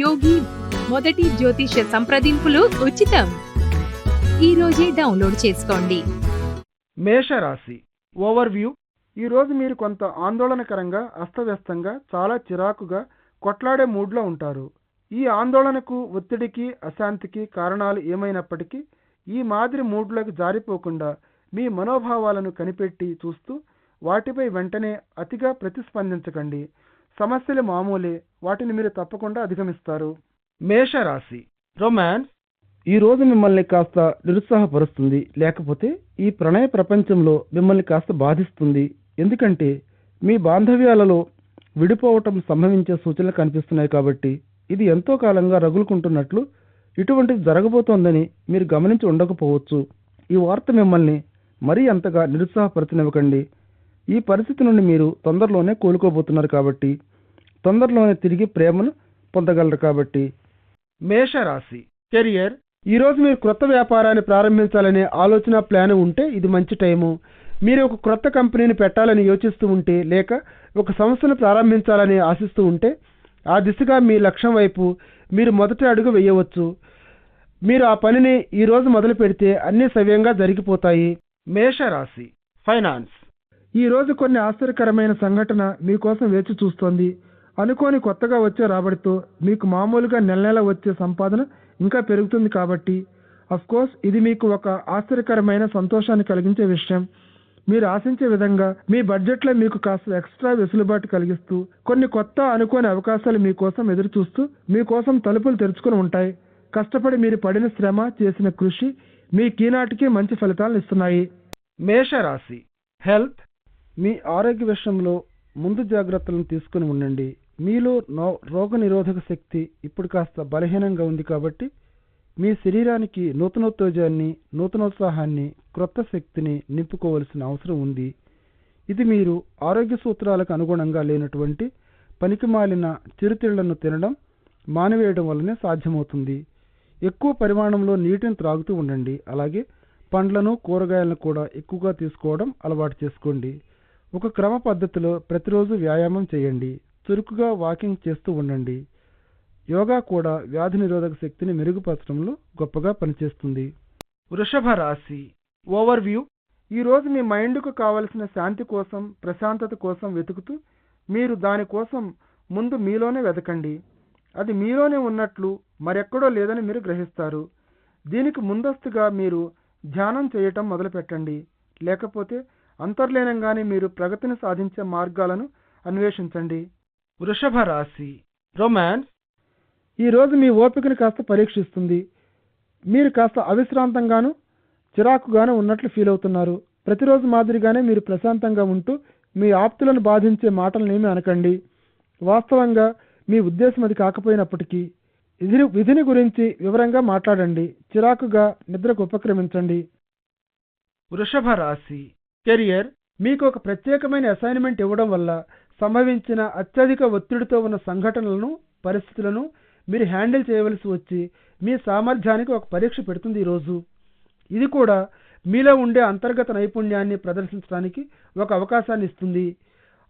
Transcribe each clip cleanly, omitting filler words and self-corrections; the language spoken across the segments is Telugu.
యోగి మొదటి జ్యోతిష సంప్రదింపులు ఉచితం. ఈ రోజే డౌన్లోడ్ చేసుకోండి. మేషరాశి ఓవర్వ్యూ. ఈరోజు మీరు కొంత ఆందోళనకరంగా, అస్తవ్యస్తంగా, చాలా చిరాకుగా, కొట్లాడే మూడ్లో ఉంటారు. ఈ ఆందోళనకు, ఒత్తిడికి, అశాంతికి కారణాలు ఏమైనప్పటికీ ఈ మాదిరి మూడ్లోకి జారిపోకుండా మీ మనోభావాలను కనిపెట్టి చూస్తూ వాటిపై వెంటనే అతిగా ప్రతిస్పందించకండి. సమస్యలు మామూలే, వాటిని మీరు తప్పకుండా అధిగమిస్తారు. మేషరాశి రొమాన్స్. ఈరోజు మిమ్మల్ని కాస్త నిరుత్సాహపరుస్తుంది, లేకపోతే ఈ ప్రణయ ప్రపంచంలో మిమ్మల్ని కాస్త బాధిస్తుంది. ఎందుకంటే మీ బాంధవ్యాలలో విడిపోవటం సంభవించే సూచనలు కనిపిస్తున్నాయి. కాబట్టి ఇది ఎంతో కాలంగా రగులుకుంటున్నట్లు, ఇటువంటిది జరగబోతోందని మీరు గమనించి ఉండకపోవచ్చు. ఈ వార్త మిమ్మల్ని మరీ అంతగా నిరుత్సాహపరచనివ్వకండి. ఈ పరిస్థితి నుండి మీరు తొందరలోనే కోలుకోబోతున్నారు కాబట్టి, తొందరలోనే తిరిగి ప్రేమను పొందగలరు కాబట్టి. మేషరాశి కెరియర్. ఈరోజు మీరు క్రొత్త వ్యాపారాన్ని ప్రారంభించాలనే ఆలోచన ప్లాన్ ఉంటే ఇది మంచి టైము. మీరు ఒక క్రొత్త కంపెనీని పెట్టాలని యోచిస్తూ ఉంటే, లేక ఒక సంస్థను ప్రారంభించాలని ఆశిస్తూ ఉంటే, ఆ దిశగా మీ లక్ష్యం వైపు మీరు మొదటి అడుగు వేయవచ్చు. మీరు ఆ పనిని ఈరోజు మొదలు పెడితే అన్నీ సవ్యంగా జరిగిపోతాయి. మేషరాశి ఫైనాన్స్. ఈరోజు కొన్ని ఆశ్చర్యకరమైన సంఘటన మీకోసం వేచి చూస్తోంది. అనుకోని కొత్తగా వచ్చే రాబడితో మీకు మామూలుగా నెల నెల వచ్చే సంపాదన ఇంకా పెరుగుతుంది. కాబట్టి అఫ్కోర్స్ ఇది మీకు ఒక ఆశ్చర్యకరమైన సంతోషాన్ని కలిగించే విషయం. మీరు ఆశించే విధంగా మీ బడ్జెట్లో మీకు కాస్త ఎక్స్ట్రా వెసులుబాటు కలిగిస్తూ, కొన్ని కొత్త అనుకోని అవకాశాలు మీకోసం ఎదురు చూస్తూ మీకోసం తలుపులు తెరుచుకుని ఉంటాయి. కష్టపడి మీరు పడిన శ్రమ, చేసిన కృషి మీకీనాటికి మంచి ఫలితాలను ఇస్తున్నాయి. మేషరాశి హెల్త్. మీ ఆరోగ్య విషయంలో ముందు జాగ్రత్తలను తీసుకుని ఉండండి. మీలో రోగ నిరోధక శక్తి ఇప్పుడు కాస్త బలహీనంగా ఉంది. కాబట్టి మీ శరీరానికి నూతనోత్తేజాన్ని, నూతనోత్సాహాన్ని, క్రొత్త శక్తిని నింపుకోవలసిన అవసరం ఉంది. ఇది మీరు ఆరోగ్య సూత్రాలకు అనుగుణంగా లేనటువంటి పనికిమాలిన చిరుతిళ్లను తినడం మానివేయడం వల్లనే సాధ్యమవుతుంది. ఎక్కువ పరిమాణంలో నీటిని త్రాగుతూ ఉండండి. అలాగే పండ్లను, కూరగాయలను కూడా ఎక్కువగా తీసుకోవడం అలవాటు చేసుకోండి. ఒక క్రమ పద్ధతిలో ప్రతిరోజు వ్యాయామం చేయండి. చురుకుగా వాకింగ్ చేస్తూ ఉండండి. యోగా కూడా వ్యాధి నిరోధక శక్తిని మెరుగుపరచడంలో గొప్పగా పనిచేస్తుంది. వృషభ రాశి ఓవర్వ్యూ. ఈరోజు మీ మైండ్కు కావలసిన శాంతి కోసం, ప్రశాంతత కోసం వెతుకుతూ మీరు దానికోసం ముందు మీలోనే వెతకండి. అది మీలోనే ఉన్నట్లు మరెక్కడో లేదని మీరు గ్రహిస్తారు. దీనికి ముందస్తుగా మీరు ధ్యానం చేయటం మొదలుపెట్టండి. లేకపోతే అంతర్లీనంగానే మీరు ప్రగతిని సాధించే మార్గాలను అన్వేషించండి. వృషభ రాశి రొమాన్స్. ఈరోజు మీ ఓపికను కాస్త పరీక్షిస్తుంది. మీరు కాస్త అవిశ్రాంతంగాను, చిరాకుగాను ఉన్నట్లు ఫీల్ అవుతున్నారు. ప్రతిరోజు మాదిరిగానే మీరు ప్రశాంతంగా ఉంటూ మీ ఆప్తులను బాధించే మాటలనేమీ అనకండి. వాస్తవంగా మీ ఉద్దేశం అది కాకపోయినప్పటికీ విధిని గురించి వివరంగా మాట్లాడండి. చిరాకుగా నిద్రకు ఉపక్రమించండి. వృషభ రాశి కెరియర్. మీకు ఒక ప్రత్యేకమైన అసైన్మెంట్ ఇవ్వడం వల్ల సంభవించిన అత్యధిక ఒత్తిడితో ఉన్న సంఘటనలను, పరిస్థితులను మీరు హ్యాండిల్ చేయవలసి వచ్చి మీ సామర్థ్యానికి ఒక పరీక్ష పెడుతుంది ఈరోజు. ఇది కూడా మీలో ఉండే అంతర్గత నైపుణ్యాన్ని ప్రదర్శించడానికి ఒక అవకాశాన్ని ఇస్తుంది.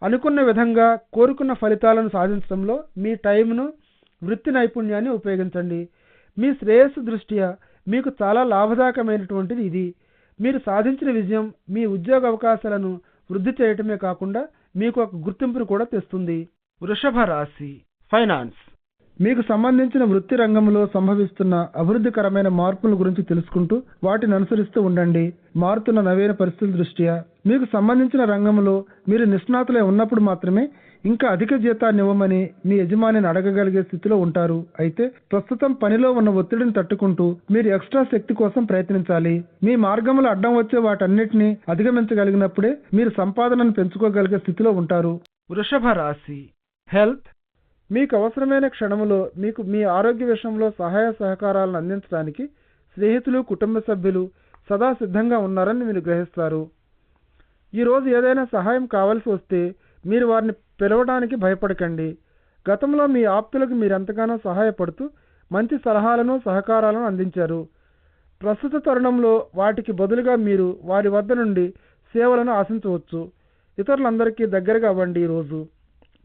అనుకున్న విధంగా కోరుకున్న ఫలితాలను సాధించడంలో మీ టైంను, వృత్తి నైపుణ్యాన్ని ఉపయోగించండి. మీ శ్రేయస్సు దృష్ట్యా మీకు చాలా లాభదాయకమైనటువంటిది ఇది. మీరు సాధించిన విజయం మీ ఉద్యోగ అవకాశాలను వృద్ధి చేయటమే కాకుండా మీకు ఒక గుర్తింపును కూడా తెస్తుంది. వృషభ రాశి ఫైనాన్స్. మీకు సంబంధించిన వృత్తి రంగంలో సంభవిస్తున్న అభివృద్ధికరమైన మార్పుల గురించి తెలుసుకుంటూ వాటిని అనుసరిస్తూ ఉండండి. మారుతున్న నవీన పరిస్థితుల దృష్ట్యా మీకు సంబంధించిన రంగంలో మీరు నిష్ణాతులై ఉన్నప్పుడు మాత్రమే ఇంకా అధిక జీతాన్ని ఇవ్వమని మీ యజమానిని అడగగలిగే స్థితిలో ఉంటారు. అయితే ప్రస్తుతం పనిలో ఉన్న ఒత్తిడిని తట్టుకుంటూ మీరు ఎక్స్ట్రా శక్తి కోసం ప్రయత్నించాలి. మీ మార్గంలో అడ్డం వచ్చే వాటన్నిటిని అధిగమించగలిగినప్పుడే మీరు సంపాదనను పెంచుకోగలిగే స్థితిలో ఉంటారు. వృషభ రాశి హెల్త్. మీకు అవసరమైన క్షణంలో మీకు మీ ఆరోగ్య విషయంలో సహాయ సహకారాలను అందించడానికి స్నేహితులు, కుటుంబ సభ్యులు సదా సిద్ధంగా ఉన్నారని మీరు గ్రహిస్తారు. ఈరోజు ఏదైనా సహాయం కావాల్సి వస్తే మీరు వారిని పిలవడానికి భయపడకండి. గతంలో మీ ఆప్తులకు మీరెంతగానో సహాయపడుతూ మంచి సలహాలను, సహకారాలను అందించారు. ప్రస్తుత తరుణంలో వాటికి బదులుగా మీరు వారి వద్ద నుండి సేవలను ఆశించవచ్చు. ఇతరులందరికీ దగ్గరగా అవ్వండి. ఈరోజు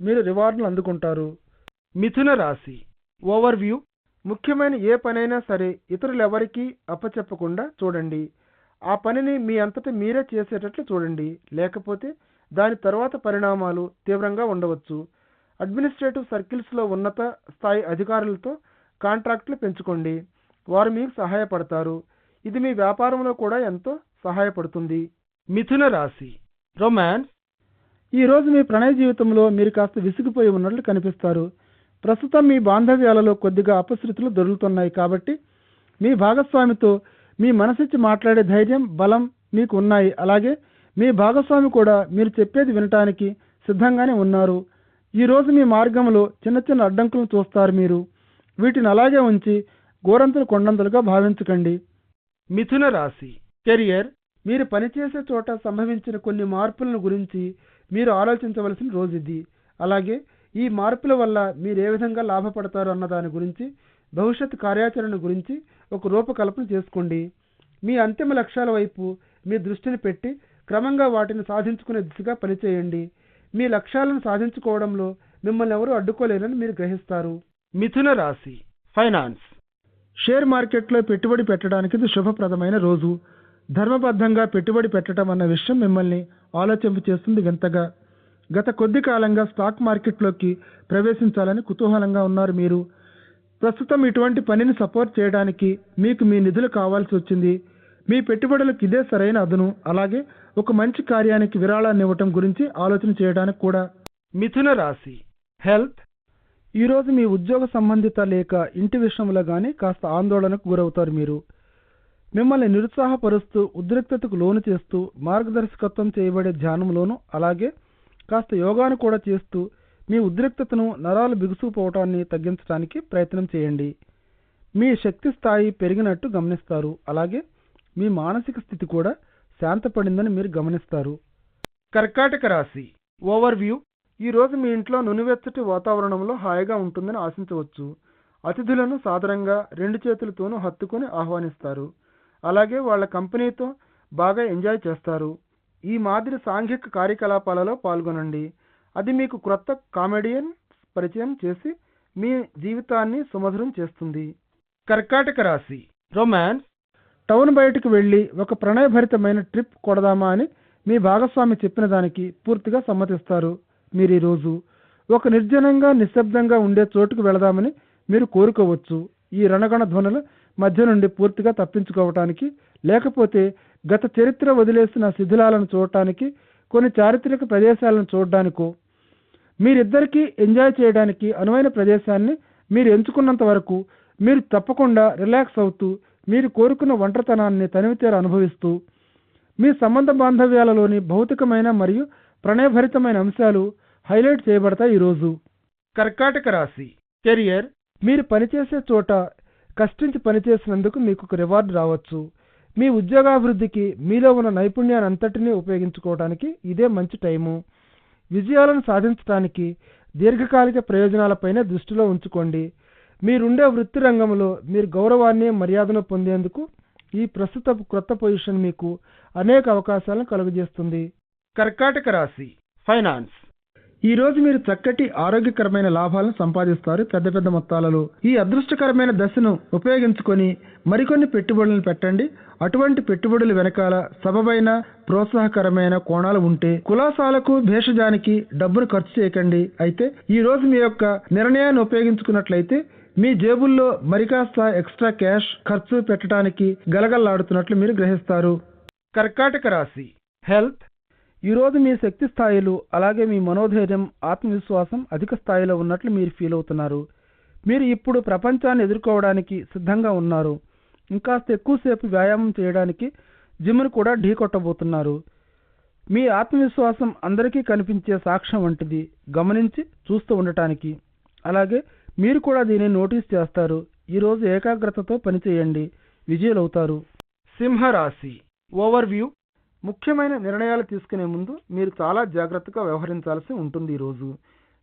మీరు రివార్డులు అందుకుంటారు. మిథున రాశి ఓవర్వ్యూ ముఖ్యమైన ఏ పనైనా సరే ఇతరులెవరికీ అప్పచెప్పకుండా చూడండి. ఆ పనిని మీ అంతట మీరే చేసేటట్లు చూడండి, లేకపోతే దాని తర్వాత పరిణామాలు తీవ్రంగా ఉండవచ్చు. అడ్మినిస్ట్రేటివ్ సర్కిల్స్లో ఉన్నత స్థాయి అధికారులతో కాంట్రాక్టులు పెంచుకోండి, వారు మీకు సహాయపడతారు. ఇది మీ వ్యాపారంలో కూడా ఎంతో సహాయపడుతుంది. మిథున రాశి రొమాన్స్. ఈరోజు మీ ప్రణయ జీవితంలో మీరు కాస్త విసిగిపోయి ఉన్నట్లు కనిపిస్తారు. ప్రస్తుతం మీ బాంధవ్యాలలో కొద్దిగా అపశృతులు దొరుకుతున్నాయి కాబట్టి మీ భాగస్వామితో మీ మనసిచ్చి మాట్లాడే ధైర్యం, బలం మీకు ఉన్నాయి. అలాగే మీ భాగస్వామి కూడా మీరు చెప్పేది వినటానికి సిద్ధంగానే ఉన్నారు. ఈరోజు మీ మార్గంలో చిన్న చిన్న అడ్డంకులను చూస్తారు. మీరు వీటిని అలాగే ఉంచి గోరంతలు కొండంతలుగా భావించకండి. మిథున రాశి కెరియర్. మీరు పనిచేసే చోట సంభవించిన కొన్ని మార్పులను గురించి మీరు ఆలోచించవలసిన రోజు ఇది. అలాగే ఈ మార్పుల వల్ల మీరు ఏ విధంగా లాభపడతారు అన్న దాని గురించి, భవిష్యత్ కార్యాచరణ గురించి ఒక రూపకల్పన చేసుకోండి. మీ అంతిమ లక్ష్యాల వైపు మీ దృష్టిని పెట్టి క్రమంగా వాటిని సాధించుకునే దిశగా పనిచేయండి. మీ లక్ష్యాలను సాధించుకోవడంలో మిమ్మల్ని ఎవరూ అడ్డుకోలేరని మీరు గ్రహిస్తారు. మిథున రాశి ఫైనాన్స్. షేర్ మార్కెట్లో పెట్టుబడి పెట్టడానికి ఇది శుభప్రదమైన రోజు. ధర్మబద్ధంగా పెట్టుబడి పెట్టడం అన్న విషయం మిమ్మల్ని ఆలోచింప చేస్తుంది వింతగా. గత కొద్ది కాలంగా స్టాక్ మార్కెట్లోకి ప్రవేశించాలని కుతూహలంగా ఉన్నారు మీరు. ప్రస్తుతం ఇటువంటి పనిని సపోర్ట్ చేయడానికి మీకు మీ నిధులు కావాల్సి వచ్చింది. మీ పెట్టుబడులకు ఇదే సరైన అదును. అలాగే ఒక మంచి కార్యానికి విరాళాన్ని ఇవ్వటం గురించి ఆలోచన చేయడానికి కూడా. మిథున రాశి హెల్త్. ఈరోజు మీ ఉద్యోగ సంబంధిత లేక ఇంటి విషయంలో కానీ కాస్త ఆందోళనకు గురవుతారు మీరు. మిమ్మల్ని నిరుత్సాహపరుస్తూ, ఉద్రిక్తతకు లోను చేస్తూ, మార్గదర్శకత్వం చేయబడే ధ్యానంలోను అలాగే కాస్త యోగాను కూడా చేస్తూ మీ ఉద్రిక్తతను, నరాలు బిగుసుకుపోవటాన్ని తగ్గించడానికి ప్రయత్నం చేయండి. మీ శక్తి స్థాయి పెరిగినట్టు గమనిస్తారు. అలాగే మీ మానసిక స్థితి కూడా శాంతపడిందని మీరు గమనిస్తారు. కర్కాటక రాశి ఓవర్వ్యూ. ఈరోజు మీ ఇంట్లో నునువెచ్చటి వాతావరణంలో హాయిగా ఉంటుందని ఆశించవచ్చు. అతిథులను సాదరంగా 2 చేతులతోనూ హత్తుకొని ఆహ్వానిస్తారు. అలాగే వాళ్ళ కంపెనీతో బాగా ఎంజాయ్ చేస్తారు. ఈ మాదిరి సాంఘిక కార్యకలాపాలలో పాల్గొనండి. అది మీకు క్రొత్త కామెడియన్ పరిచయం చేసి మీ జీవితాన్ని సుమధురం చేస్తుంది. కర్కాటక రాశి రొమాన్స్. టౌన్ బయటకు వెళ్ళి ఒక ప్రణయభరితమైన ట్రిప్ కొడదామా అని మీ భాగస్వామి చెప్పిన దానికి పూర్తిగా సమ్మతిస్తారు. మీరు ఈరోజు ఒక నిర్జనంగా, నిశ్శబ్దంగా ఉండే చోటుకు వెళదామని మీరు కోరుకోవచ్చు. ఈ రణగణ ధ్వనుల మధ్య నుండి పూర్తిగా తప్పించుకోవటానికి, లేకపోతే గత చరిత్ర వదిలేసిన శిథిలాలను చూడటానికి, కొన్ని చారిత్రక ప్రదేశాలను చూడడానికో, మీరిద్దరికీ ఎంజాయ్ చేయడానికి అనువైన ప్రదేశాన్ని మీరు ఎంచుకున్నంత వరకు మీరు తప్పకుండా రిలాక్స్ అవుతూ, మీరు కోరుకున్న ఒంటరితనాన్ని తనివితీర అనుభవిస్తూ, మీ సంబంధ బాంధవ్యాలలోని భౌతికమైన మరియు ప్రణయభరితమైన అంశాలు హైలైట్ చేయబడతాయి ఈరోజు. కర్కాటక రాశి కెరియర్. మీరు పనిచేసే చోట కష్టించి పనిచేసినందుకు మీకు ఒక రివార్డు రావచ్చు. మీ ఉద్యోగాభివృద్ధికి మీలో ఉన్న నైపుణ్యాన్ని అంతటినీ ఉపయోగించుకోవడానికి ఇదే మంచి టైము. విజయాలను సాధించడానికి దీర్ఘకాలిక ప్రయోజనాలపైనే దృష్టిలో ఉంచుకోండి. మీరుండే వృత్తి రంగంలో మీరు గౌరవాన్ని, మర్యాదను పొందేందుకు ఈ ప్రస్తుత క్రొత్త పొజిషన్ మీకు అనేక అవకాశాలను కలుగజేస్తుంది. కర్కాటక రాశి ఫైనాన్స్. ఈ రోజు మీరు చక్కటి ఆరోగ్యకరమైన లాభాలను సంపాదిస్తారు పెద్ద పెద్ద మొత్తాలలో. ఈ అదృష్టకరమైన దశను ఉపయోగించుకొని మరికొన్ని పెట్టుబడులను పెట్టండి. అటువంటి పెట్టుబడుల వెనకాల సబబైన, ప్రోత్సాహకరమైన కోణాలు ఉంటే కులాసాలకు, భేషజానికి డబ్బును ఖర్చు చేయకండి. అయితే ఈ రోజు మీ యొక్క నిర్ణయాన్ని ఉపయోగించుకున్నట్లయితే మీ జేబుల్లో మరికాస్త ఎక్స్ట్రా క్యాష్ ఖర్చు పెట్టడానికి గలగల్లాడుతున్నట్లు మీరు గ్రహిస్తారు. కర్కాటక రాశి హెల్త్. ఈరోజు మీ శక్తి స్థాయిలు, అలాగే మీ మనోధైర్యం, ఆత్మవిశ్వాసం అధిక స్థాయిలో ఉన్నట్లు మీరు ఫీల్ అవుతున్నారు. మీరు ఇప్పుడు ప్రపంచాన్ని ఎదుర్కోవడానికి సిద్ధంగా ఉన్నారు. ఇంకాస్త ఎక్కువసేపు వ్యాయామం చేయడానికి జిమ్ను కూడా ఢీ కొట్టబోతున్నారు. మీ ఆత్మవిశ్వాసం అందరికీ కనిపించే సాక్ష్యం వంటిది, గమనించి చూస్తూ ఉండటానికి. అలాగే మీరు కూడా దీనిని నోటీస్ చేస్తారు. ఈరోజు ఏకాగ్రతతో పనిచేయండి, విజయులవుతారు. సింహరాశి ఓవర్వ్యూ. ముఖ్యమైన నిర్ణయాలు తీసుకునే ముందు మీరు చాలా జాగ్రత్తగా వ్యవహరించాల్సి ఉంటుంది. ఈరోజు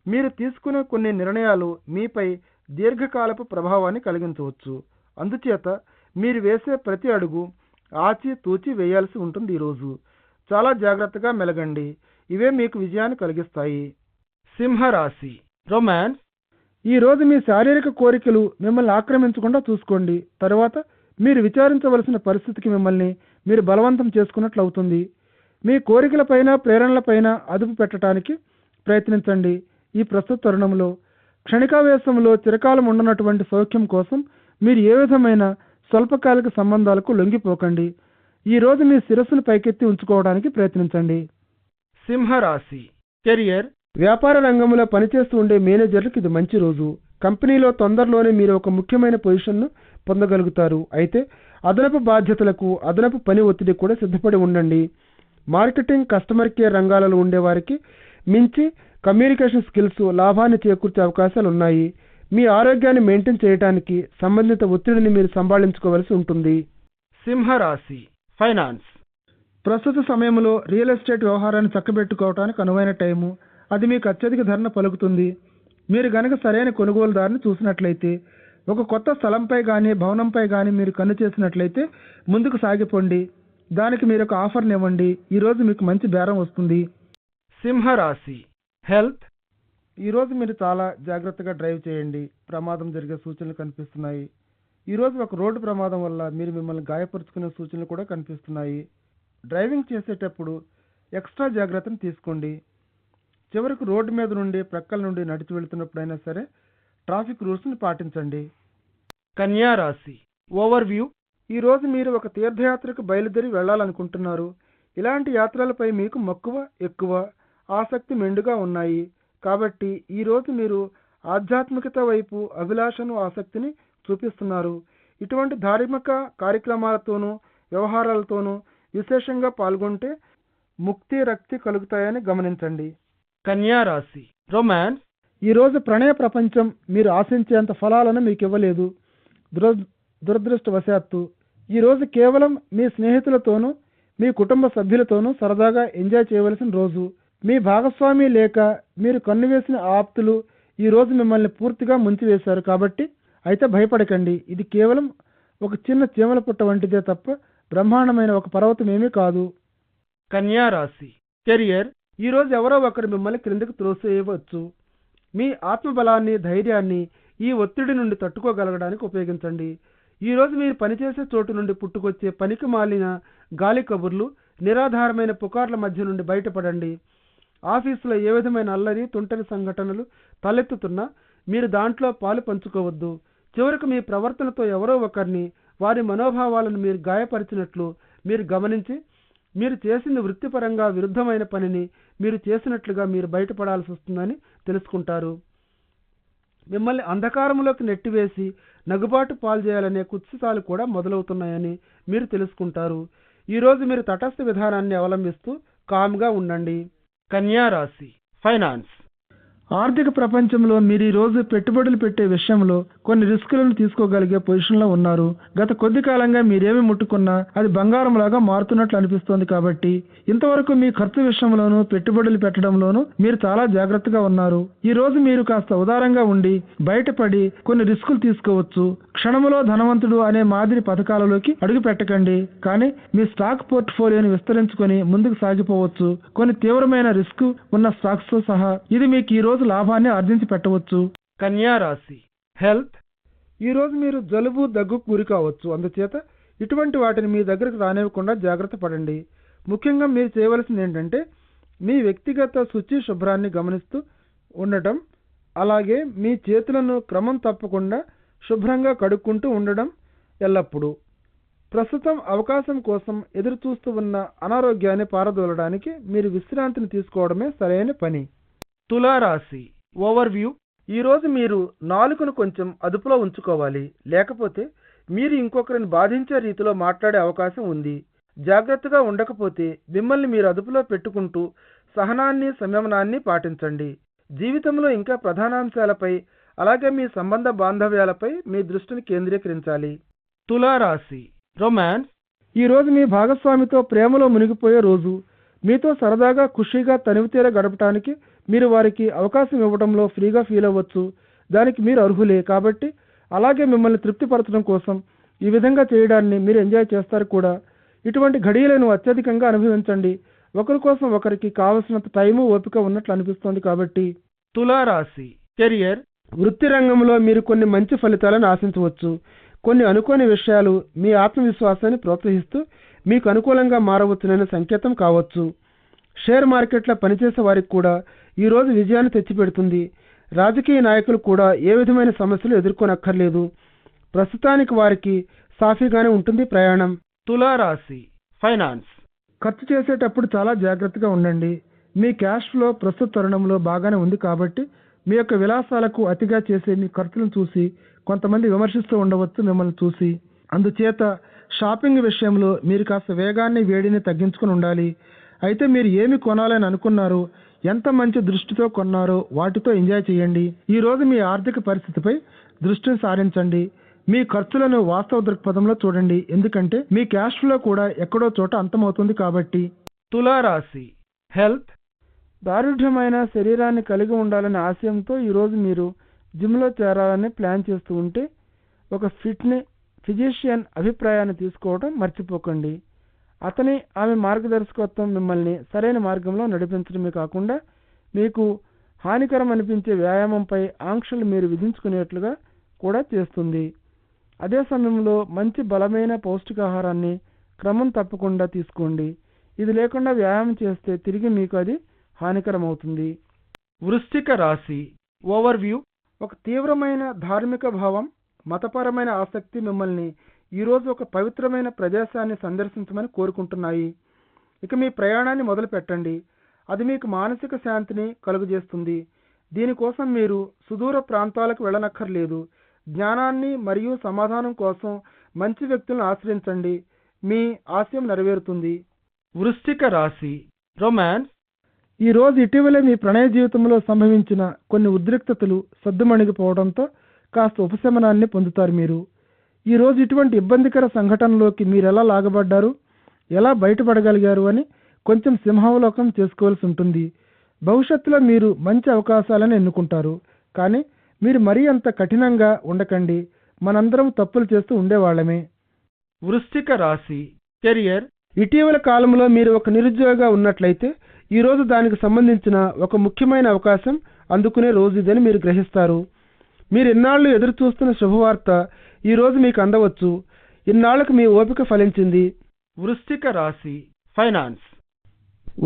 మీరు తీసుకునే కొన్ని నిర్ణయాలు మీపై దీర్ఘకాలపు ప్రభావాన్ని కలిగించవచ్చు. అందుచేత మీరు వేసే ప్రతి అడుగు ఆచి తూచి వేయాల్సి ఉంటుంది. ఈరోజు చాలా జాగ్రత్తగా మెలగండి, ఇవే మీకు విజయాన్ని కలిగిస్తాయి. సింహరాశి రొమాన్స్. ఈ రోజు మీ శారీరక కోరికలు మిమ్మల్ని ఆక్రమించకుండా చూసుకోండి. తరువాత మీరు విచారించవలసిన పరిస్థితికి మిమ్మల్ని మీరు బలవంతం చేసుకున్నట్లు అవుతుంది. మీ కోరికలపైన ప్రేరణలపైన అదుపు పెట్టడానికి ప్రయత్నించండి. ఈ ప్రస్తుత తరుణంలో క్షణికావేశంలో చిరకాలం ఉండనటువంటి సౌఖ్యం కోసం మీరు ఏ విధమైన స్వల్పకాలిక సంబంధాలకు లొంగిపోకండి. ఈ రోజు మీ శిరస్సును పైకెత్తి ఉంచుకోవడానికి ప్రయత్నించండి. సింహరాశి కెరియర్. వ్యాపార రంగంలో పనిచేస్తూ ఉండే మేనేజర్లకు ఇది మంచి రోజు. కంపెనీలో తొందరలోనే మీరు ఒక ముఖ్యమైన పొజిషన్ను పొందగలుగుతారు. అయితే అదనపు బాధ్యతలకు అదనపు పని ఒత్తిడి కూడా సిద్ధపడి ఉండండి. మార్కెటింగ్, కస్టమర్ కేర్ రంగాలలో ఉండేవారికి మించి కమ్యూనికేషన్ స్కిల్స్ లాభాన్ని చేకూర్చే అవకాశాలు ఉన్నాయి. మీ ఆరోగ్యాన్ని మెయింటైన్ చేయడానికి సంబంధిత ఒత్తిడిని మీరు సంభాళించుకోవలసి ఉంటుంది. సింహరాశి ఫైనాన్స్. ప్రస్తుత సమయంలో రియల్ ఎస్టేట్ వ్యవహారాన్ని చక్కబెట్టుకోవడానికి అనువైన టైము. అది మీకు అత్యధిక ధరను పలుకుతుంది. మీరు గనక సరైన కొనుగోలుదారుని చూసినట్లయితే, ఒక కొత్త స్థలంపై కానీ భవనంపై కానీ మీరు కన్ను చేసినట్లయితే ముందుకు సాగిపోండి. దానికి మీరు ఒక ఆఫర్ని ఇవ్వండి. ఈరోజు మీకు మంచి బేరం వస్తుంది. సింహరాశి హెల్త్. ఈరోజు మీరు చాలా జాగ్రత్తగా డ్రైవ్ చేయండి. ప్రమాదం జరిగే సూచనలు కనిపిస్తున్నాయి. ఈరోజు ఒక రోడ్డు ప్రమాదం వల్ల మీరు మిమ్మల్ని గాయపరుచుకునే సూచనలు కూడా కనిపిస్తున్నాయి. డ్రైవింగ్ చేసేటప్పుడు ఎక్స్ట్రా జాగ్రత్తను తీసుకోండి. చివరికి రోడ్డు మీద నుండి ప్రక్కల నుండి నడిచి వెళుతున్నప్పుడైనా సరే ట్రాఫిక్ రూల్స్ని పాటించండి. కన్యా రాశి ఓవర్వ్యూ. ఈరోజు మీరు ఒక తీర్థయాత్రకు బయలుదేరి వెళ్ళాలనుకుంటున్నారు. ఇలాంటి యాత్రలపై మీకు మక్కువ ఎక్కువ, ఆసక్తి మెండుగా ఉన్నాయి. కాబట్టి ఈరోజు మీరు ఆధ్యాత్మికత వైపు అభిలాషను, ఆసక్తిని చూపిస్తున్నారు. ఇటువంటి ధార్మిక కార్యక్రమాలతోనూ వ్యవహారాలతోనూ విశేషంగా పాల్గొంటే ముక్తి రక్తి కలుగుతాయని గమనించండి. కన్యా రాశి రొమాన్స్. ఈరోజు ప్రణయ ప్రపంచం మీరు ఆశించేంత ఫలాలను మీకు ఇవ్వలేదు. దురదృష్టవశాత్తు ఈరోజు కేవలం మీ స్నేహితులతోనూ మీ కుటుంబ సభ్యులతోనూ సరదాగా ఎంజాయ్ చేయవలసిన రోజు. మీ భాగస్వామి లేక మీరు కన్నువేసిన ఆప్తులు ఈరోజు మిమ్మల్ని పూర్తిగా ముంచివేశారు. కాబట్టి అయితే భయపడకండి. ఇది కేవలం ఒక చిన్న చీమల పుట్ట వంటిదే తప్ప బ్రహ్మాండమైన ఒక పర్వతం ఏమీ కాదు. కన్యా రాశి కెరియర్. ఈరోజు ఎవరో ఒకరు మిమ్మల్ని క్రిందకు త్రోసేయవచ్చు. మీ ఆత్మబలాన్ని, ధైర్యాన్ని ఈ ఒత్తిడి నుండి తట్టుకోగలగడానికి ఉపయోగించండి. ఈరోజు మీరు పనిచేసే చోటు నుండి పుట్టుకొచ్చే పనికి మాలిన గాలి కబుర్లు, నిరాధారమైన పుకార్ల మధ్య నుండి బయటపడండి. ఆఫీసులో ఏ విధమైన అల్లరి, తుంటరి సంఘటనలు తలెత్తుతున్నా మీరు దాంట్లో పాలు పంచుకోవద్దు. చివరకు మీ ప్రవర్తనతో ఎవరో ఒకరిని, వారి మనోభావాలను మీరు గాయపరిచినట్లు మీరు గమనించి, మీరు చేసింది వృత్తిపరంగా విరుద్ధమైన పనిని మీరు చేసినట్లుగా మీరు బయటపడాల్సి వస్తుందని తెలుసుకుంటారు. మిమ్మల్ని అంధకారంలోకి నెట్టివేసి నగుబాటు పాల్చేయాలనే కుత్సితాలు కూడా మొదలవుతున్నాయని మీరు తెలుసుకుంటారు. ఈరోజు మీరు తటస్థ విధానాన్ని అవలంబిస్తూ కామ్గా ఉండండి. కన్యా రాశి ఫైనాన్స్. ఆర్థిక ప్రపంచంలో మీరు ఈరోజు పెట్టుబడులు పెట్టే విషయంలో కొన్ని రిస్కులను తీసుకోగలిగే పొజిషన్లో ఉన్నారు. గత కొద్ది కాలంగా మీరేమి ముట్టుకున్నా అది బంగారంలాగా మారుతున్నట్లు అనిపిస్తోంది. కాబట్టి ఇంతవరకు మీ ఖర్చు విషయంలోనూ పెట్టుబడులు పెట్టడంలోనూ మీరు చాలా జాగ్రత్తగా ఉన్నారు. ఈ రోజు మీరు కాస్త ఉదారంగా ఉండి బయటపడి కొన్ని రిస్కులు తీసుకోవచ్చు. క్షణములో ధనవంతుడు అనే మాదిరి పథకాలలోకి అడుగు పెట్టకండి. కానీ మీ స్టాక్ పోర్ట్ఫోలియోని విస్తరించుకొని ముందుకు సాగిపోవచ్చు. కొన్ని తీవ్రమైన రిస్క్ ఉన్న స్టాక్స్ తో సహా ఇది మీకు ఈ రోజు లాభాన్ని ఆర్జించి పెట్టవచ్చు. కన్యా రాశి హెల్త్. ఈ రోజు మీరు జలుబు, దగ్గుకు గురి కావచ్చు. అందుచేత ఇటువంటి వాటిని మీ దగ్గరకు రానివ్వకుండా జాగ్రత్త పడండి. ముఖ్యంగా మీరు చేయవలసింది ఏంటంటే మీ వ్యక్తిగత శుచి శుభ్రాన్ని గమనిస్తూ ఉండటం, అలాగే మీ చేతులను క్రమం తప్పకుండా శుభ్రంగా కడుక్కుంటూ ఉండడం ఎల్లప్పుడూ. ప్రస్తుతం అవకాశం కోసం ఎదురు చూస్తూ ఉన్న అనారోగ్యాన్ని పారదోలడానికి మీరు విశ్రాంతిని తీసుకోవడమే సరైన పని. తులారాశి ఓవర్వ్యూ. ఈరోజు మీరు నాలుకను కొంచెం అదుపులో ఉంచుకోవాలి. లేకపోతే మీరు ఇంకొకరిని బాధించే రీతిలో మాట్లాడే అవకాశం ఉంది. జాగ్రత్తగా ఉండకపోతే మిమ్మల్ని మీరు అదుపులో పెట్టుకుంటూ సహనాన్ని, సంయమనాన్ని పాటించండి. జీవితంలో ఇంకా ప్రధానాంశాలపై, అలాగే మీ సంబంధ బాంధవ్యాలపై మీ దృష్టిని కేంద్రీకరించాలి. తులారాశి రొమాన్స్. ఈరోజు మీ భాగస్వామితో ప్రేమలో మునిగిపోయే రోజు. మీతో సరదాగా ఖుషీగా తనివితీర గడపడానికి మీరు వారికి అవకాశం ఇవ్వడంలో ఫ్రీగా ఫీల్ అవ్వచ్చు. దానికి మీరు అర్హులే. కాబట్టి అలాగే మిమ్మల్ని తృప్తిపరచడం కోసం ఈ విధంగా చేయడాన్ని మీరు ఎంజాయ్ చేస్తారు కూడా. ఇటువంటి ఘడియలను అత్యధికంగా అనుభవించండి. ఒకరి కోసం ఒకరికి కావలసినంత టైము, ఓపిక ఉన్నట్లు అనిపిస్తోంది. కాబట్టి తులారాశి కెరియర్. వృత్తి రంగంలో మీరు కొన్ని మంచి ఫలితాలను ఆశించవచ్చు. కొన్ని అనుకోని విషయాలు మీ ఆత్మవిశ్వాసాన్ని ప్రోత్సహిస్తూ మీకు అనుకూలంగా మారవచ్చుననే సంకేతం కావచ్చు. షేర్ మార్కెట్లో పనిచేసే వారికి కూడా ఈరోజు విజయాన్ని తెచ్చిపెడుతుంది. రాజకీయ నాయకులు కూడా ఏ విధమైన సమస్యలు ఎదుర్కొనక్కర్లేదు. ప్రస్తుతానికి వారికి సాఫీగానే ఉంటుంది ప్రయాణం. తులారాశి ఫైనాన్స్. ఖర్చు చేసేటప్పుడు చాలా జాగ్రత్తగా ఉండండి. మీ క్యాష్ ఫ్లో ప్రస్తుత తరుణంలో బాగానే ఉంది కాబట్టి మీ యొక్క విలాసాలకు అతిగా చేసే మీ ఖర్చులను చూసి కొంతమంది విమర్శిస్తూ ఉండవచ్చు మిమ్మల్ని చూసి. అందుచేత షాపింగ్ విషయంలో మీరు కాస్త వేగాన్ని వేడిని తగ్గించుకుని ఉండాలి. అయితే మీరు ఏమి కొనాలని అనుకున్నారో, ఎంత మంచి దృష్టితో కొన్నారో వాటితో ఎంజాయ్ చేయండి. ఈరోజు మీ ఆర్థిక పరిస్థితిపై దృష్టిని సారించండి. మీ ఖర్చులను వాస్తవ దృక్పథంలో చూడండి, ఎందుకంటే మీ క్యాష్ ఫ్లో కూడా ఎక్కడో చోట అంతమవుతుంది కాబట్టి. తులారాశి హెల్త్. దారుఢ్యమైన శరీరాన్ని కలిగి ఉండాలనే ఆశయంతో ఈరోజు మీరు జిమ్లో చేరాలని ప్లాన్ చేస్తూ ఉంటే ఒక ఫిజిషియన్ అభిప్రాయాన్ని తీసుకోవడం మర్చిపోకండి. ఆమె మార్గదర్శకత్వం మిమ్మల్ని సరైన మార్గంలో నడిపించడమే కాకుండా మీకు హానికరం అనిపించే వ్యాయామంపై ఆంక్షలు మీరు విధించుకునేట్లుగా కూడా చేస్తుంది. అదే సమయంలో మంచి బలమైన పౌష్టికాహారాన్ని క్రమం తప్పకుండా తీసుకోండి. ఇది లేకుండా వ్యాయామం చేస్తే తిరిగి మీకు అది హానికరం అవుతుంది. వృశ్చిక రాశి ఓవర్వ్యూ. ఒక తీవ్రమైన ధార్మిక భావం, మతపరమైన ఆసక్తి మిమ్మల్ని ఈరోజు ఒక పవిత్రమైన ప్రదేశాన్ని సందర్శించమని కోరుకుంటున్నాయి. ఇక మీ ప్రయాణాన్ని మొదలు పెట్టండి. అది మీకు మానసిక శాంతిని కలుగజేస్తుంది. దీనికోసం మీరు సుదూర ప్రాంతాలకు వెళ్ళనక్కర్లేదు. జ్ఞానాన్ని మరియు సమాధానం కోసం మంచి వ్యక్తులను ఆశ్రయించండి. మీ ఆశయం నెరవేరుతుంది. వృశ్చిక రాశి రొమాన్స్. ఈరోజు ఇటీవలే మీ ప్రణయ జీవితంలో సంభవించిన కొన్ని ఉద్రిక్తతలు సద్దుమణిగిపోవడంతో కాస్త ఉపశమనాన్ని పొందుతారు. మీరు ఈరోజు ఇటువంటి ఇబ్బందికర సంఘటనలోకి మీరెలా లాగబడ్డారు, ఎలా బయటపడగలిగారు అని కొంచెం సింహావలోకం చేసుకోవాల్సి ఉంటుంది. భవిష్యత్తులో మీరు మంచి అవకాశాలను ఎన్నుకుంటారు. కానీ మీరు మరీ అంత కఠినంగా ఉండకండి. మనందరం తప్పులు చేస్తూ ఉండేవాళ్లమే. వృశ్చిక రాశి కెరియర్. ఇటీవల కాలంలో మీరు ఒక నిరుద్యోగిగా ఉన్నట్లయితే ఈరోజు దానికి సంబంధించిన ఒక ముఖ్యమైన అవకాశం అందుకునే రోజు ఇదని మీరు గ్రహిస్తారు. మీరు ఇన్నాళ్లు ఎదురు చూస్తున్న శుభవార్త ఈరోజు మీకు అందవచ్చు. ఇన్నాళ్లకు మీ ఓపిక ఫలించింది. వృశ్చిక రాశి ఫైనాన్స్.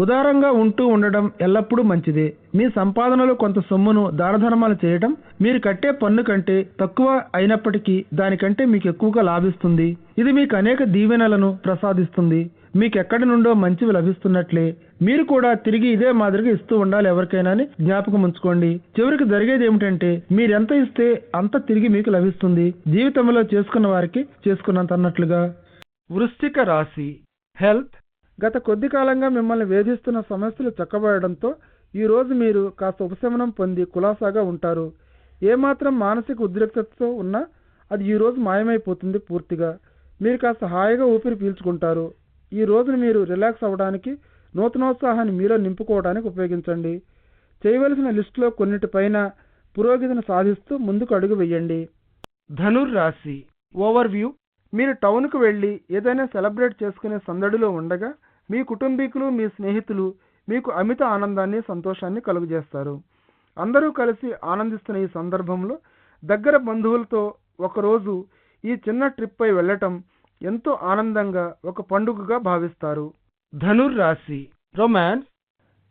ఉదారంగా ఉంటూ ఉండడం ఎల్లప్పుడూ మంచిదే. మీ సంపాదనలో కొంత సొమ్మును దానధర్మాలు చేయడం మీరు కట్టే పన్ను కంటే తక్కువ అయినప్పటికీ దానికంటే మీకు ఎక్కువగా లాభిస్తుంది. ఇది మీకు అనేక దీవెనలను ప్రసాదిస్తుంది. మీకెక్కడి నుండో మంచివి లభిస్తున్నట్లే మీరు కూడా తిరిగి ఇదే మాదిరిగా ఇస్తూ ఉండాలి ఎవరికైనా అని జ్ఞాపకం ఉంచుకోండి. చివరికి జరిగేది ఏమిటంటే మీరెంత ఇస్తే అంత తిరిగి మీకు లభిస్తుంది. జీవితంలో చేసుకున్న వారికి చేసుకున్నంత అన్నట్లుగా. వృశ్చిక రాశి హెల్త్. గత కొద్ది కాలంగా మిమ్మల్ని వేధిస్తున్న సమస్యలు చక్కబడడంతో ఈరోజు మీరు కాస్త ఉపశమనం పొంది కులాసాగా ఉంటారు. ఏమాత్రం మానసిక ఉద్రిక్తతతో ఉన్నా అది ఈరోజు మాయమైపోతుంది పూర్తిగా. మీరు కాస్త హాయిగా ఊపిరి పీల్చుకుంటారు. ఈ రోజును మీరు రిలాక్స్ అవ్వడానికి, నూతనోత్సాహాన్ని మీలో నింపుకోవడానికి ఉపయోగించండి. చేయవలసిన లిస్టులో కొన్నిటిపైన పురోగతిని సాధిస్తూ ముందుకు అడుగు వేయండి. ధనుర్రాశి ఓవర్వ్యూ. మీరు టౌన్కు వెళ్ళి ఏదైనా సెలబ్రేట్ చేసుకునే సందడిలో ఉండగా మీ కుటుంబీకులు, మీ స్నేహితులు మీకు అమిత ఆనందాన్ని, సంతోషాన్ని కలుగజేస్తారు. అందరూ కలిసి ఆనందిస్తున్న ఈ సందర్భంలో దగ్గర బంధువులతో ఒకరోజు ఈ చిన్న ట్రిప్పై వెళ్ళటం ఎంతో ఆనందంగా ఒక పండుగగా భావిస్తారు. ధనుర్రాశి రొమాన్స్.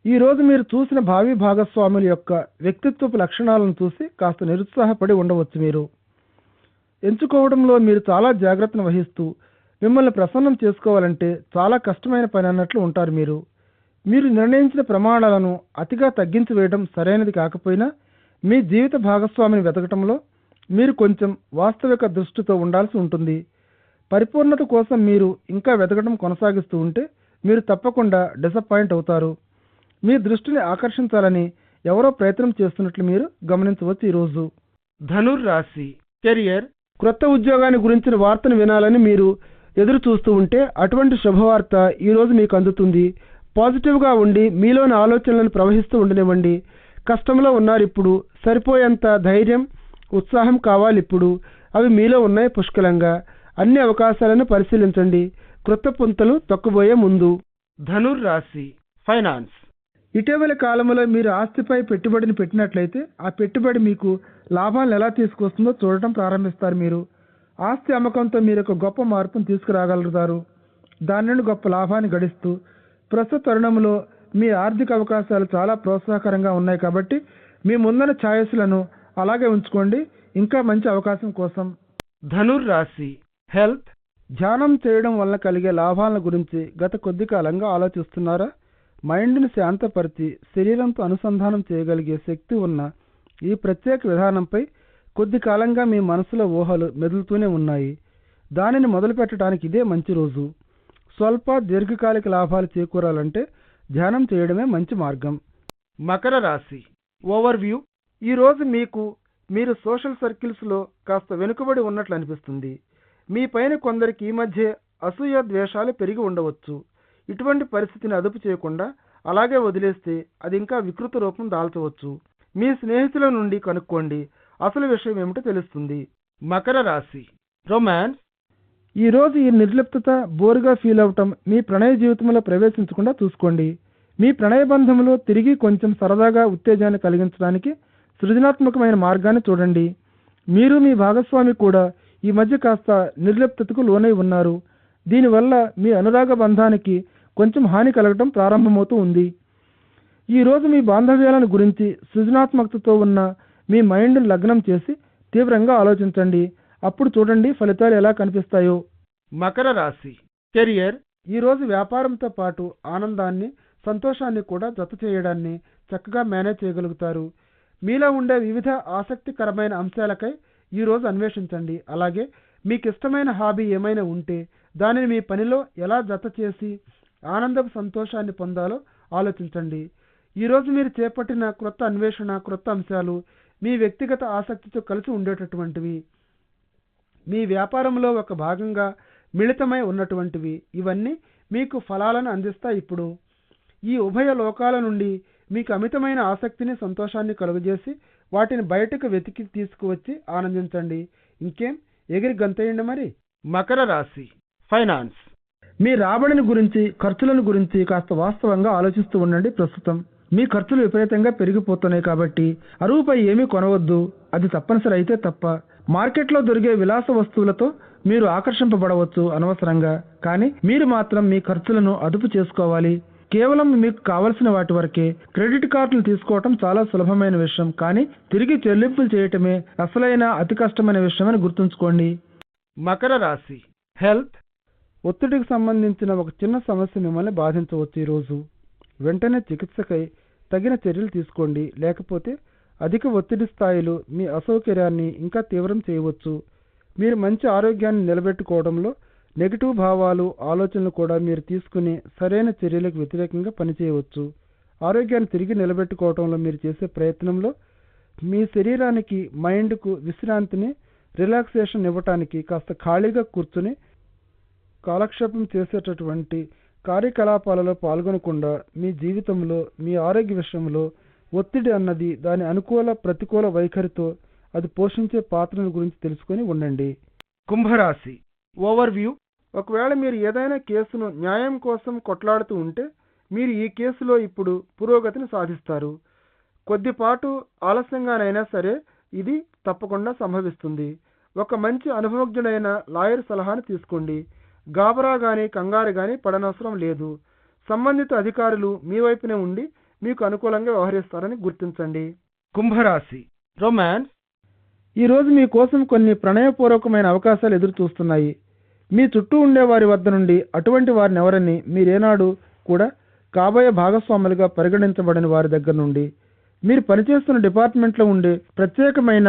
ఈరోజు మీరు చూసిన భావి భాగస్వాముల యొక్క వ్యక్తిత్వపు లక్షణాలను చూసి కాస్త నిరుత్సాహపడి ఉండవచ్చు. మీరు ఎంచుకోవడంలో మీరు చాలా జాగ్రత్తను వహిస్తూ మిమ్మల్ని ప్రసన్నం చేసుకోవాలంటే చాలా కష్టమైన పని అన్నట్లు ఉంటారు. మీరు నిర్ణయించిన ప్రమాణాలను అతిగా తగ్గించి వేయడం సరైనది కాకపోయినా మీ జీవిత భాగస్వామిని వెతకటంలో మీరు కొంచెం వాస్తవిక దృష్టితో ఉండాల్సి ఉంటుంది. పరిపూర్ణత కోసం మీరు ఇంకా వెతకడం కొనసాగిస్తూ ఉంటే మీరు తప్పకుండా డిసప్పాయింట్ అవుతారు. మీ దృష్టిని ఆకర్షించాలని ఎవరో ప్రయత్నం చేస్తున్నట్లు మీరు గమనించవచ్చు ఈరోజు. ధనుర్రాశి కెరియర్. క్రొత్త ఉద్యోగాన్ని గురించిన వార్తను వినాలని మీరు ఎదురు చూస్తూ ఉంటే అటువంటి శుభవార్త ఈరోజు మీకు అందుతుంది. పాజిటివ్గా ఉండి మీలోని ఆలోచనలను ప్రవహిస్తూ ఉండనివ్వండి. కష్టంలో ఉన్నారు ఇప్పుడు, సరిపోయేంత ధైర్యం, ఉత్సాహం కావాలి ఇప్పుడు. అవి మీలో ఉన్నాయి పుష్కలంగా. అన్ని అవకాశాలను పరిశీలించండి, క్రొత్త పుంతలు తొక్కబోయే ముందు. ధనుర్రాశి ఫైనాన్స్. ఇటీవల కాలంలో మీరు ఆస్తిపై పెట్టుబడిని పెట్టినట్లయితే ఆ పెట్టుబడి మీకు లాభాలను ఎలా తీసుకొస్తుందో చూడటం ప్రారంభిస్తారు. మీరు ఆస్తి అమ్మకంతో మీరు ఒక గొప్ప మార్పును తీసుకురాగలుగుతారు. దాని నుండి గొప్ప లాభాన్ని గడిస్తూ ప్రస్తుత తరుణంలో మీ ఆర్థిక అవకాశాలు చాలా ప్రోత్సాహకరంగా ఉన్నాయి కాబట్టి మీ ముందున్న ఛాయిస్లను అలాగే ఉంచుకోండి ఇంకా మంచి అవకాశం కోసం. ధనుర్ రాశి హెల్త్. ధ్యానం చేయడం వలన కలిగే లాభాల గురించి గత కొద్ది కాలంగా ఆలోచిస్తున్నారా? మైండ్ని శాంతపరిచి శరీరంతో అనుసంధానం చేయగలిగే శక్తి ఉన్న ఈ ప్రత్యేక విధానంపై కొద్ది కాలంగా మీ మనసులో ఊహలు మెదులుతూనే ఉన్నాయి. దానిని మొదలుపెట్టడానికి ఇదే మంచి రోజు. స్వల్ప దీర్ఘకాలిక లాభాలు చేకూరాలంటే ధ్యానం చేయడమే మంచి మార్గం. మకర రాశి ఓవర్వ్యూ. ఈరోజు మీరు సోషల్ సర్కిల్స్లో కాస్త వెనుకబడి ఉన్నట్లు అనిపిస్తుంది. మీ పైన కొందరికి ఈ మధ్య అసూయ ద్వేషాలు పెరిగి ఉండవచ్చు. ఇటువంటి పరిస్థితిని అదుపు చేయకుండా అలాగే వదిలేస్తే అది ఇంకా వికృత రూపం దాల్చవచ్చు. మీ స్నేహితుల నుండి కనుక్కోండి, అసలు విషయం ఏమిటో తెలుస్తుంది. మకర రాశి రొమాన్స్. ఈరోజు ఈ నిర్లిప్తత బోరుగా ఫీల్ అవటం మీ ప్రణయ జీవితంలో ప్రవేశించకుండా చూసుకోండి. మీ ప్రణయ బంధంలో తిరిగి కొంచెం సరదాగా ఉత్తేజాన్ని కలిగించడానికి సృజనాత్మకమైన మార్గాన్ని చూడండి. మీరు మీ భాగస్వామి కూడా ఈ మధ్య కాస్త నిర్లిప్తతకు లోనై ఉన్నారు. దీనివల్ల మీ అనురాగ బంధానికి కొంచెం హాని కలగటం ప్రారంభమవుతూ ఉంది. ఈరోజు మీ బాంధవ్యాలను గురించి సృజనాత్మకతతో ఉన్న మీ మైండ్ను లగ్నం చేసి తీవ్రంగా ఆలోచించండి. అప్పుడు చూడండి ఫలితాలు ఎలా కనిపిస్తాయో. మకర రాశి కెరియర్. ఈరోజు వ్యాపారంతో పాటు ఆనందాన్ని సంతోషాన్ని కూడా జత చేయడాన్ని చక్కగా మేనేజ్ చేయగలుగుతారు. మీలో ఉండే వివిధ ఆసక్తికరమైన అంశాలకై ఈరోజు అన్వేషించండి. అలాగే మీకు ఇష్టమైన హాబీ ఏమైనా ఉంటే దానిని మీ పనిలో ఎలా జత చేసి ఆనందపు సంతోషాన్ని పొందాలో ఆలోచించండి. ఈరోజు మీరు చేపట్టిన క్రొత్త అన్వేషణ, క్రొత్త అంశాలు మీ వ్యక్తిగత ఆసక్తితో కలిసి ఉండేటటువంటివి, మీ వ్యాపారంలో ఒక భాగంగా మిళితమై ఉన్నటువంటివి. ఇవన్నీ మీకు ఫలాలను అందిస్తాయి. ఇప్పుడు ఈ ఉభయ లోకాల నుండి మీకు అమితమైన ఆసక్తిని, సంతోషాన్ని కలుగజేసి వాటిని బయటకు వెతికి తీసుకువచ్చి ఆనందించండి. ఇంకేం, ఎగిరి గంతేయండి మరి. మకర రాశి ఫైనాన్స్. మీ రాబడిని గురించి, ఖర్చులను గురించి కాస్త వాస్తవంగా ఆలోచిస్తూ ఉండండి. ప్రస్తుతం మీ ఖర్చులు విపరీతంగా పెరిగిపోతున్నాయి కాబట్టి అరువుపై ఏమీ కొనవద్దు. అది తప్పనిసరి అయితే తప్ప. మార్కెట్లో దొరికే విలాస వస్తువులతో మీరు ఆకర్షింపబడవచ్చు అనవసరంగా. కానీ మీరు మాత్రం మీ ఖర్చులను అదుపు చేసుకోవాలి. కేవలం మీకు కావలసిన వాటి వరకే. క్రెడిట్ కార్డులు తీసుకోవటం చాలా సులభమైన విషయం, కానీ తిరిగి చెల్లింపులు చేయటమే అసలైన అతి కష్టమైన విషయమని గుర్తుంచుకోండి. మకర రాశి హెల్త్. ఒత్తిడికి సంబంధించిన ఒక చిన్న సమస్య మిమ్మల్ని బాధించవచ్చు. ఈరోజు వెంటనే చికిత్సకై తగిన చర్యలు తీసుకోండి, లేకపోతే అధిక ఒత్తిడి స్థాయిలు మీ అసౌకర్యాన్ని ఇంకా తీవ్రం చేయవచ్చు. మీరు మంచి ఆరోగ్యాన్ని నిలబెట్టుకోవడంలో నెగిటివ్ భావాలు, ఆలోచనలు కూడా మీరు తీసుకునే సరైన చర్యలకు వ్యతిరేకంగా పనిచేయవచ్చు. ఆరోగ్యాన్ని తిరిగి నిలబెట్టుకోవడంలో మీరు చేసే ప్రయత్నంలో మీ శరీరానికి, మైండ్కు విశ్రాంతిని, రిలాక్సేషన్ ఇవ్వటానికి కాస్త ఖాళీగా కూర్చుని కాలక్షేపం చేసేటటువంటి కార్యకలాపాలలో పాల్గొనకుండా మీ జీవితంలో మీ ఆరోగ్య విషయంలో ఒత్తిడి అన్నది దాని అనుకూల ప్రతికూల వైఖరితో అది పోషించే పాత్రను గురించి తెలుసుకొని ఉండండి. కుంభరాశి ఓవర్వ్యూ. ఒకవేళ మీరు ఏదైనా కేసును న్యాయం కోసం కొట్లాడుతూ ఉంటే మీరు ఈ కేసులో ఇప్పుడు పురోగతిని సాధిస్తారు. కొద్దిపాటు ఆలస్యంగానైనా సరే ఇది తప్పకుండా సంభవిస్తుంది. ఒక మంచి అనుభవజ్ఞుడైన లాయర్ సలహాను తీసుకోండి. గాబరా గాని, కంగారు గాని పడనవసరం లేదు. సంబంధిత అధికారులు మీ వైపునే ఉండి మీకు అనుకూలంగా వ్యవహరిస్తారని గుర్తించండి. కుంభరాశి రొమాన్స్. ఈరోజు మీకోసం కొన్ని ప్రణయపూర్వకమైన అవకాశాలు ఎదురు చూస్తున్నాయి. మీ చుట్టూ ఉండే వారి వద్ద నుండి అటువంటి వారిని ఎవరని మీరేనాడు కూడా కాబోయే భాగస్వాములుగా పరిగణించబడిన వారి దగ్గర నుండి, మీరు పనిచేస్తున్న డిపార్ట్మెంట్లో ఉండే ప్రత్యేకమైన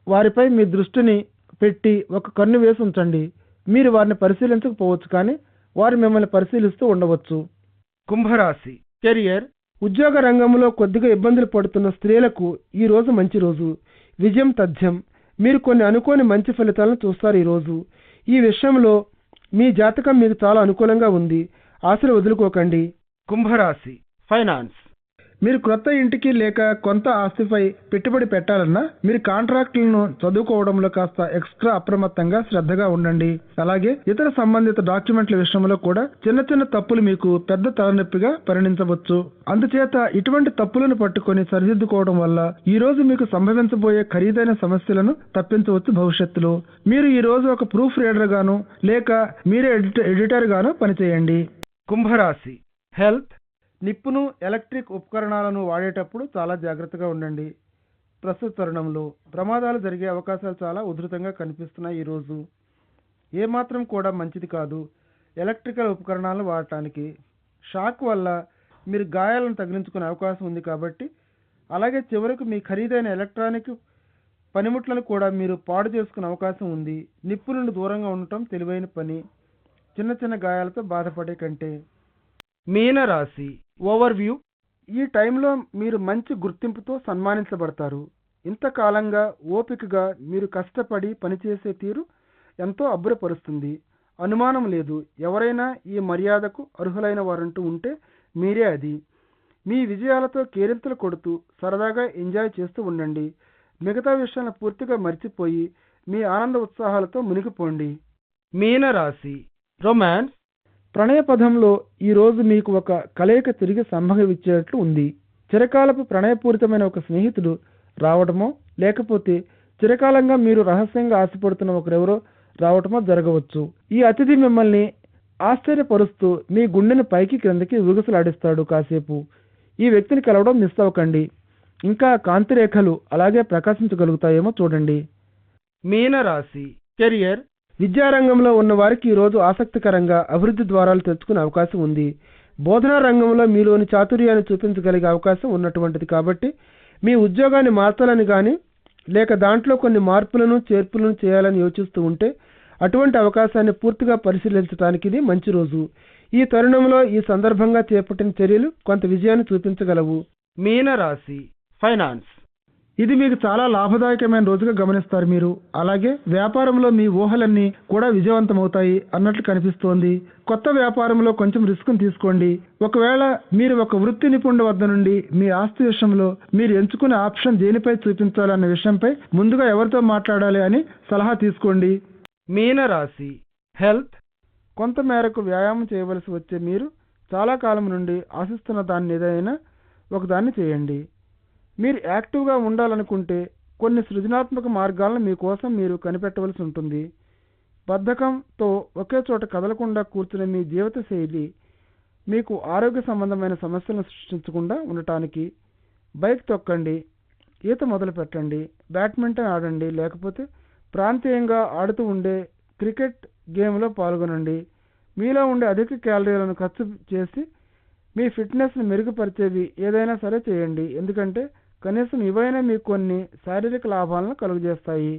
వారిపై మీ దృష్టిని పెట్టి ఒక కన్ను వేసి ఉంచండి. మీరు వారిని పరిశీలించకపోవచ్చు, కానీ వారు మిమ్మల్ని పరిశీలిస్తూ ఉండవచ్చు. కుంభరాశి కెరియర్. ఉద్యోగ రంగంలో కొద్దిగా ఇబ్బందులు పడుతున్న స్త్రీలకు ఈ రోజు మంచి రోజు. విజయం తథ్యం. మీరు కొన్ని అనుకోని మంచి ఫలితాలను చూస్తారు ఈరోజు. ఈ విషయంలో మీ జాతకం మీకు చాలా అనుకూలంగా ఉంది. ఆశలు వదులుకోకండి. కుంభరాశి ఫైనాన్స్. మీరు క్రొత్త ఇంటికి లేక కొంత ఆస్తిపై పెట్టుబడి పెట్టాలన్నా మీరు కాంట్రాక్టులను చదువుకోవడంలో కాస్త ఎక్స్ట్రా అప్రమత్తంగా శ్రద్ధగా ఉండండి. అలాగే ఇతర సంబంధిత డాక్యుమెంట్ల విషయంలో కూడా చిన్న చిన్న తప్పులు మీకు పెద్ద తలనొప్పిగా పరిణించవచ్చు. అందుచేత ఇటువంటి తప్పులను పట్టుకొని సరిదిద్దుకోవడం వల్ల ఈ రోజు మీకు సంభవించబోయే ఖరీదైన సమస్యలను తప్పించవచ్చు భవిష్యత్తులో. మీరు ఈ రోజు ఒక ప్రూఫ్ రీడర్ గాను లేక మీరే ఎడిటర్ గాను పనిచేయండి. కుంభరాశి హెల్త్. నిప్పును, ఎలక్ట్రిక్ ఉపకరణాలను వాడేటప్పుడు చాలా జాగ్రత్తగా ఉండండి. ప్రస్తుత తరుణంలో ప్రమాదాలు జరిగే అవకాశాలు చాలా ఉధృతంగా కనిపిస్తున్నాయి. ఈరోజు ఏమాత్రం కూడా మంచిది కాదు ఎలక్ట్రికల్ ఉపకరణాలను వాడటానికి. షాక్ వల్ల మీరు గాయాలను తగిలించుకునే అవకాశం ఉంది కాబట్టి, అలాగే చివరకు మీ ఖరీదైన ఎలక్ట్రానిక్ పనిముట్లను కూడా మీరు పాడు చేసుకునే అవకాశం ఉంది. నిప్పు నుండి దూరంగా ఉండటం తెలివైన పని, చిన్న చిన్న గాయాలతో బాధపడే కంటే. మీనరాశి ఓవర్వ్యూ. ఈ టైంలో మీరు మంచి గుర్తింపుతో సన్మానించబడతారు. ఇంతకాలంగా ఓపికగా మీరు కష్టపడి పనిచేసే తీరు ఎంతో అబ్బురపరుస్తుంది. అనుమానం లేదు, ఎవరైనా ఈ మర్యాదకు అర్హులైన వారంటూ ఉంటే మీరే అది. మీ విజయాలతో కేరింతలు కొడుతూ సరదాగా ఎంజాయ్ చేస్తూ ఉండండి. మిగతా విషయాలను పూర్తిగా మర్చిపోయి మీ ఆనంద ఉత్సాహాలతో మునిగిపోండి. మీనరాశి రొమాన్స్. ప్రణయ పదంలో ఈరోజు మీకు ఒక కలయిక తిరిగి సంభవించేట్లు ఉంది. చిరకాలపు ప్రణయపూరితమైన ఒక స్నేహితుడు రావడమో లేకపోతే చిరకాలంగా మీరు రహస్యంగా ఆశపడుతున్న ఒకరెవరో రావటమో జరగవచ్చు. ఈ అతిథి మిమ్మల్ని ఆశ్చర్యపరుస్తూ మీ గుండెని పైకి క్రిందకి ఊగుసలాడిస్తాడు. కాసేపు ఈ వ్యక్తిని కలవడం మిస్ అవ్వకండి. ఇంకా కాంతిరేఖలు అలాగే ప్రకాశించగలుగుతాయేమో చూడండి. మీనరాశి కెరియర్. విద్యారంగంలో ఉన్న వారికి ఈరోజు ఆసక్తికరంగా అభివృద్ధి ద్వారాలు తెచ్చుకునే అవకాశం ఉంది. బోధనా రంగంలో మీలోని చాతుర్యాన్ని చూపించగలిగే అవకాశం ఉన్నటువంటిది కాబట్టి మీ ఉద్యోగాన్ని మార్చాలని కానీ లేక దాంట్లో కొన్ని మార్పులను చేర్పులను చేయాలని యోచిస్తూ ఉంటే అటువంటి అవకాశాన్ని పూర్తిగా పరిశీలించడానికి ఇది మంచి రోజు. ఈ తరుణంలో ఈ సందర్భంగా చేపట్టిన చర్యలు కొంత విజయాన్ని చూపించగలవు. మీనరాశి ఫైనాన్స్. ఇది మీకు చాలా లాభదాయకమైన రోజుగా గమనిస్తారు మీరు. అలాగే వ్యాపారంలో మీ ఊహలన్నీ కూడా విజయవంతమవుతాయి అన్నట్లు కనిపిస్తోంది. కొత్త వ్యాపారంలో కొంచెం రిస్క్ తీసుకోండి. ఒకవేళ మీరు ఒక వృత్తి నిపుణుడి వద్ద నుండి మీ ఆస్తి విషయంలో మీరు ఎంచుకునే ఆప్షన్ దేనిపై చూపించాలన్న విషయంపై ముందుగా ఎవరితో మాట్లాడాలి అని సలహా తీసుకోండి. మీనరాశి హెల్త్. కొంత మేరకు వ్యాయామం చేయవలసి వచ్చే మీరు చాలా కాలం నుండి ఆశిస్తున్న దాన్ని ఏదైనా ఒకదాన్ని చేయండి. మీరు యాక్టివ్గా ఉండాలనుకుంటే కొన్ని సృజనాత్మక మార్గాలను మీకోసం మీరు కనిపెట్టవలసి ఉంటుంది. బద్ధకంతో ఒకే చోట కదలకుండా కూర్చునే మీ జీవిత శైలి మీకు ఆరోగ్య సంబంధమైన సమస్యలను సృష్టించకుండా ఉండటానికి బైక్ తొక్కండి, ఈత మొదలు పెట్టండి, బ్యాడ్మింటన్ ఆడండి, లేకపోతే ప్రాంతీయంగా ఆడుతూ ఉండే క్రికెట్ గేమ్లో పాల్గొనండి. మీలో ఉండే అధిక క్యాలరీలను ఖర్చు చేసి మీ ఫిట్నెస్ని మెరుగుపరిచేవి ఏదైనా సరే చేయండి. ఎందుకంటే కనీసం ఇవైనా మీకు కొన్ని శారీరక లాభాలను కలుగజేస్తాయి.